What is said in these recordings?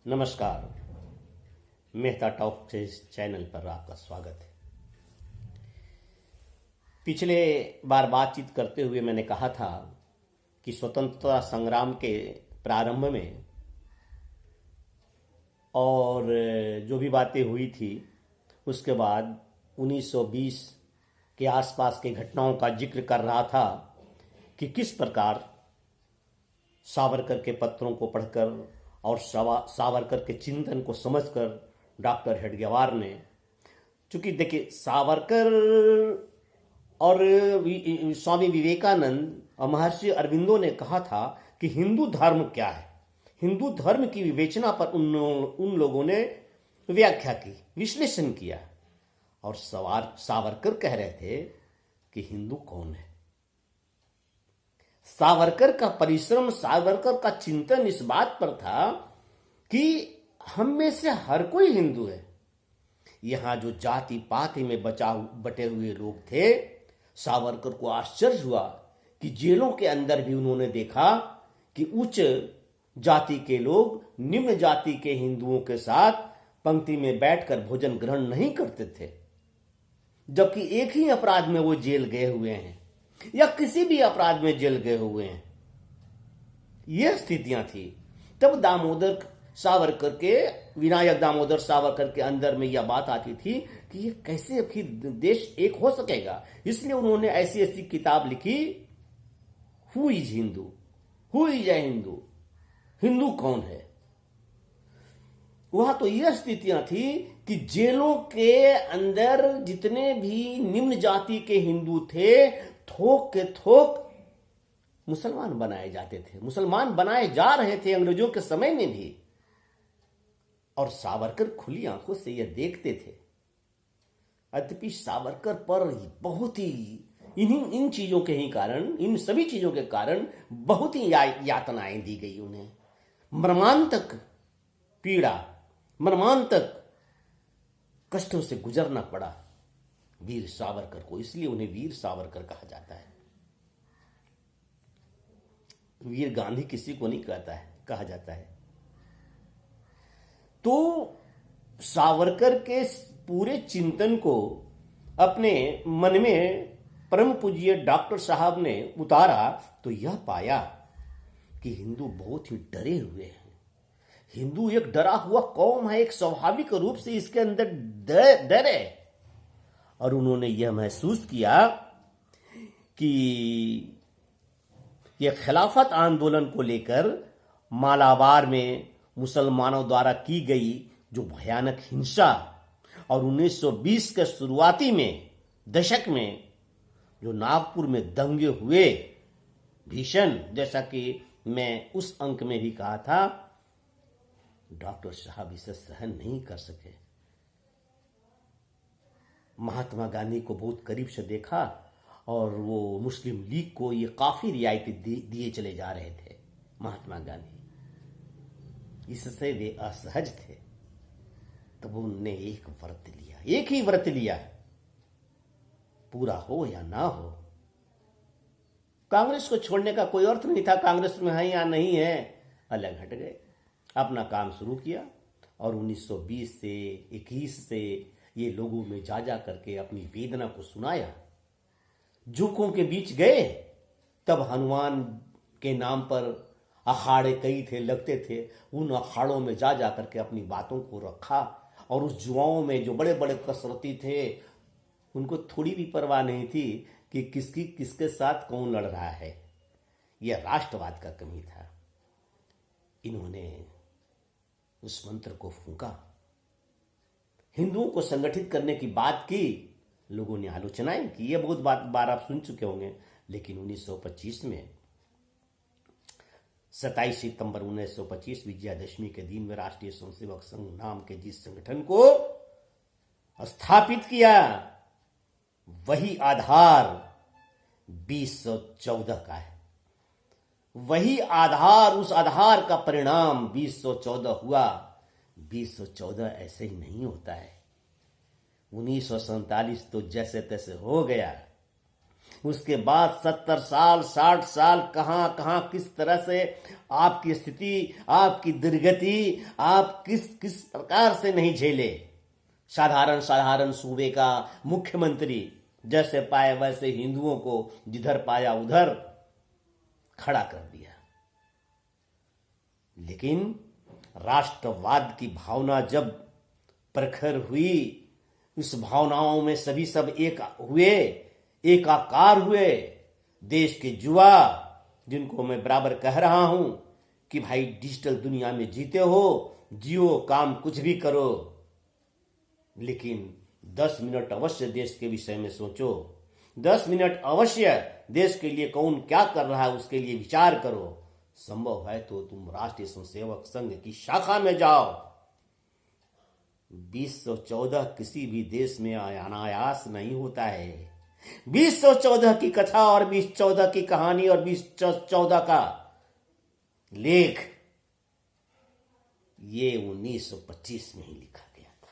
नमस्कार। मेहता टॉक के इस चैनल पर आपका स्वागत है। पिछले बार बातचीत करते हुए मैंने कहा था कि स्वतंत्रता संग्राम के प्रारंभ में और जो भी बातें हुई थी उसके बाद 1920 के आसपास के घटनाओं का जिक्र कर रहा था कि किस प्रकार सावरकर के पत्रों को पढ़कर और सावरकर के चिंतन को समझकर डॉक्टर हेडगेवार ने, चूंकि देखिए सावरकर और स्वामी विवेकानंद और महर्षि अरविंदो ने कहा था कि हिंदू धर्म क्या है। हिंदू धर्म की विवेचना पर उन लोगों ने व्याख्या की, विश्लेषण किया और सावरकर कह रहे थे कि हिंदू कौन है। सावरकर का परिश्रम, सावरकर का चिंतन इस बात पर था कि हम में से हर कोई हिंदू है। यहां जो जाति पाति में बटे हुए लोग थे, सावरकर को आश्चर्य हुआ कि जेलों के अंदर भी उन्होंने देखा कि उच्च जाति के लोग निम्न जाति के हिंदुओं के साथ पंक्ति में बैठकर भोजन ग्रहण नहीं करते थे, जबकि एक ही अपराध में वो जेल गए हुए हैं या किसी भी अपराध में जेल गए हुए हैं। यह स्थितियां थी। तब दामोदर सावरकर के, विनायक दामोदर सावरकर के अंदर में यह बात आती थी कि ये कैसे फिर देश एक हो सकेगा। इसलिए उन्होंने ऐसी ऐसी किताब लिखी, who is Hindu, who is a Hindu, Hindu कौन है। वहां तो यह स्थितियां थी कि जेलों के अंदर जितने भी निम्न जाति के हिंदू थे, थोक के थोक मुसलमान बनाए जाते थे, मुसलमान बनाए जा रहे थे अंग्रेजों के समय में भी। और सावरकर खुली आंखों से यह देखते थे। अद्यपि सावरकर पर बहुत ही इन चीजों के ही कारण, इन सभी चीजों के कारण बहुत ही यातनाएं दी गई उन्हें। मर्मांतक पीड़ा, मर्मांतक कष्टों से गुजरना पड़ा वीर सावरकर को। इसलिए उन्हें वीर सावरकर कहा जाता है। वीर गांधी किसी को नहीं कहा जाता है। तो सावरकर के पूरे चिंतन को अपने मन में परम पूज्य डॉक्टर साहब ने उतारा तो यह पाया कि हिंदू बहुत ही डरे हुए हैं। हिंदू एक डरा हुआ कौम है, एक स्वाभाविक रूप से इसके अंदर डर है। और उन्होंने यह महसूस किया कि यह खिलाफत आंदोलन को लेकर मालाबार में मुसलमानों द्वारा की गई जो भयानक हिंसा और 1920 के शुरुआती में दशक में जो नागपुर में दंगे हुए भीषण, जैसा कि मैं उस अंक में भी कहा था, डॉक्टर साहब इसे सहन नहीं कर सके। महात्मा गांधी को बहुत करीब से देखा और वो मुस्लिम लीग को ये काफी रियायतें दिए चले जा रहे थे महात्मा गांधी। इससे वे असहज थे। तब उनने एक व्रत लिया, एक ही व्रत लिया, पूरा हो या ना हो। कांग्रेस को छोड़ने का कोई अर्थ नहीं था, कांग्रेस में है या नहीं है, अलग हट गए, अपना काम शुरू किया। और 1920 से 21 से ये लोगों में जा करके अपनी वेदना को सुनाया। झूठों के बीच गए, तब हनुमान के नाम पर अखाड़े कई थे, लगते थे। उन अखाड़ों में जा करके अपनी बातों को रखा। और उस जुआओं में जो बड़े बड़े कसरती थे, उनको थोड़ी भी परवाह नहीं थी कि किसके साथ कौन लड़ रहा है। यह राष्ट्रवाद का कमी था। इन्होंने उस मंत्र को फूंका, हिंदुओं को संगठित करने की बात की। लोगों ने आलोचनाएं की, यह बहुत बार आप सुन चुके होंगे। लेकिन 1925 में 27 सितंबर 1925 विजयादशमी के दिन में राष्ट्रीय स्वयंसेवक संघ नाम के जिस संगठन को स्थापित किया, वही आधार 2014 का है। वही आधार, उस आधार का परिणाम 2014 हुआ। 2014 ऐसे ही नहीं होता है। 1947 तो जैसे तैसे हो गया। उसके बाद 70 साल 60 साल कहाँ कहाँ किस तरह से आपकी स्थिति, आपकी दुर्गति, आप किस किस प्रकार से नहीं झेले। साधारण साधारण सूबे का मुख्यमंत्री जैसे पाए वैसे हिंदुओं को जिधर पाया उधर खड़ा कर दिया। लेकिन राष्ट्रवाद की भावना जब प्रखर हुई, उस भावनाओं में सभी सब एक हुए, एकाकार हुए। देश के युवा, जिनको मैं बराबर कह रहा हूं कि भाई डिजिटल दुनिया में जीते हो, जियो, काम कुछ भी करो, लेकिन 10 मिनट अवश्य देश के विषय में सोचो। 10 मिनट अवश्य देश के लिए कौन क्या कर रहा है उसके लिए विचार करो। संभव है तो तुम राष्ट्रीय स्वयंसेवक संघ की शाखा में जाओ। 2014 किसी भी देश में अनायास नहीं होता है। 2014 की कथा और 2014 की कहानी और 2014 का लेख ये 1925 में ही लिखा गया था।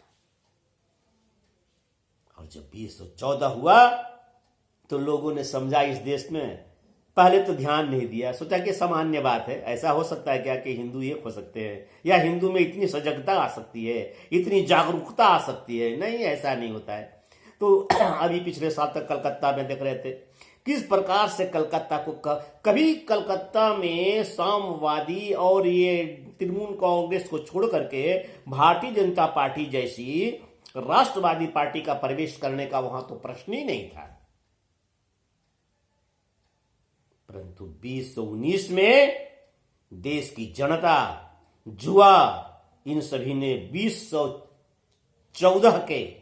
और जब 2014 हुआ तो लोगों ने समझा इस देश में, पहले तो ध्यान नहीं दिया, सोचा कि सामान्य बात है, ऐसा हो सकता है क्या कि हिंदू एक हो सकते हैं, या हिंदू में इतनी सजगता आ सकती है, इतनी जागरूकता आ सकती है। नहीं, ऐसा नहीं होता है। तो अभी पिछले साल तक कलकत्ता में देख रहे थे किस प्रकार से कलकत्ता को कभी कलकत्ता में साम्यवादी और ये तृणमूल कांग्रेस को छोड़ करके भारतीय जनता पार्टी जैसी राष्ट्रवादी पार्टी का प्रवेश करने का वहां तो प्रश्न ही नहीं था। परंतु 2019 में देश की जनता, जुआ, इन सभी ने 2014 के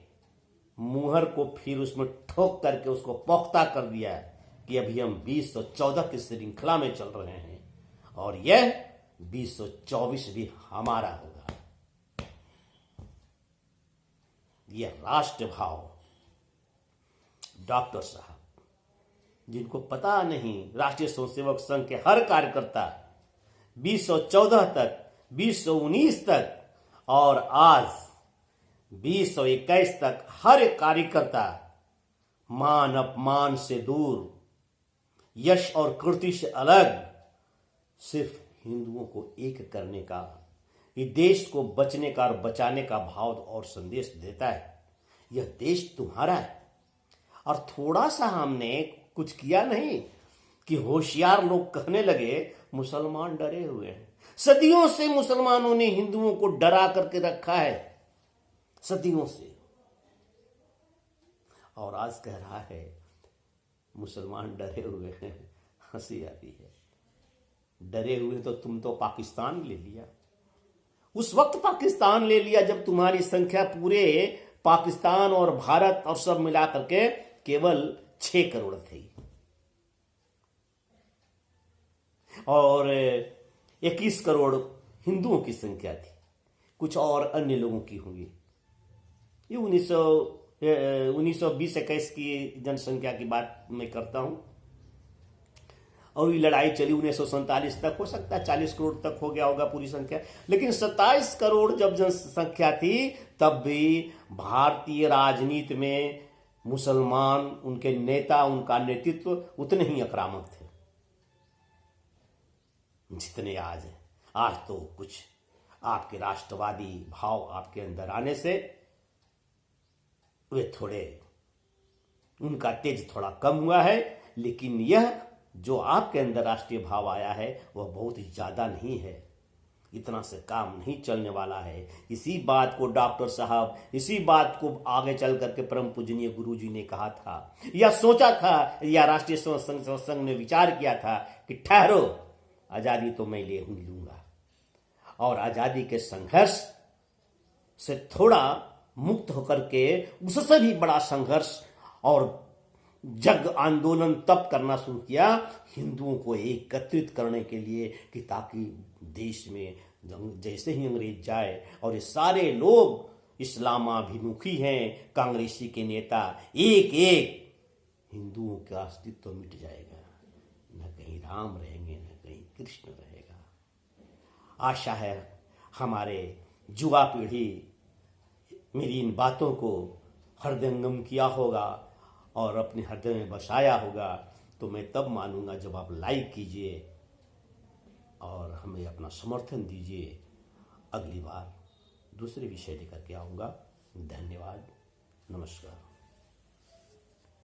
मुहर को फिर उसमें ठोक करके उसको पुख्ता कर दिया कि अभी हम 2014 की श्रृंखला में चल रहे हैं और यह 2024 भी हमारा होगा। यह राष्ट्र भाव डॉक्टर साहब, जिनको पता नहीं, राष्ट्रीय स्वयंसेवक संघ के हर कार्यकर्ता 2014 तक, 2019 तक और आज 2021 तक हर कार्यकर्ता मान अपमान से दूर, यश और कृति से अलग, सिर्फ हिंदुओं को एक करने का, इस देश को बचने का और बचाने का भाव और संदेश देता है। यह देश तुम्हारा है। और थोड़ा सा हमने कुछ किया नहीं कि होशियार लोग कहने लगे मुसलमान डरे हुए हैं। सदियों से मुसलमानों ने हिंदुओं को डरा करके रखा है, सदियों से। और आज कह रहा है मुसलमान डरे हुए हैं। हंसी आती है। डरे हुए तो तुम तो पाकिस्तान ले लिया। उस वक्त पाकिस्तान ले लिया जब तुम्हारी संख्या पूरे पाकिस्तान और भारत और सब मिला करके केवल 6 करोड़ थी और 21 करोड़ हिंदुओं की संख्या थी, कुछ और अन्य लोगों की होंगी। ये 1920-21 की जनसंख्या की बात मैं करता हूं। और ये लड़ाई चली 1947 तक, हो सकता है 40 करोड़ तक हो गया होगा पूरी संख्या। लेकिन 27 करोड़ जब जनसंख्या थी तब भी भारतीय राजनीति में मुसलमान, उनके नेता, उनका नेतृत्व उतने ही आक्रामक थे जितने आज हैं। आज तो कुछ आपके राष्ट्रवादी भाव आपके अंदर आने से वे थोड़े, उनका तेज थोड़ा कम हुआ है। लेकिन यह जो आपके अंदर राष्ट्रीय भाव आया है वह बहुत ही ज्यादा नहीं है। इतना से काम नहीं चलने वाला है। इसी बात को डॉक्टर साहब, इसी बात को आगे चल करके परम पूजनीय गुरु जी ने कहा था, या सोचा था, या राष्ट्रीय स्वयंसेवक संघ ने विचार किया था कि ठहरो, आजादी तो मैं ले लूंगा। और आजादी के संघर्ष से थोड़ा मुक्त होकर के उससे भी बड़ा संघर्ष और जग आंदोलन तब करना शुरू किया हिंदुओं को एकत्रित करने के लिए कि ताकि देश में जैसे ही अंग्रेज जाए और ये सारे लोग इस्लामाभिमुखी हैं, कांग्रेसी के नेता, एक एक हिंदुओं का अस्तित्व मिट जाएगा। न कहीं राम रहेंगे, न कहीं कृष्ण रहेगा। आशा है हमारे युवा पीढ़ी मेरी इन बातों को हृदयंगम किया होगा और अपने हृदय में बसाया होगा, तो मैं तब मानूंगा जब आप लाइक कीजिए और हमें अपना समर्थन दीजिए। अगली बार दूसरे विषय लेकर के आऊँगा। धन्यवाद, नमस्कार।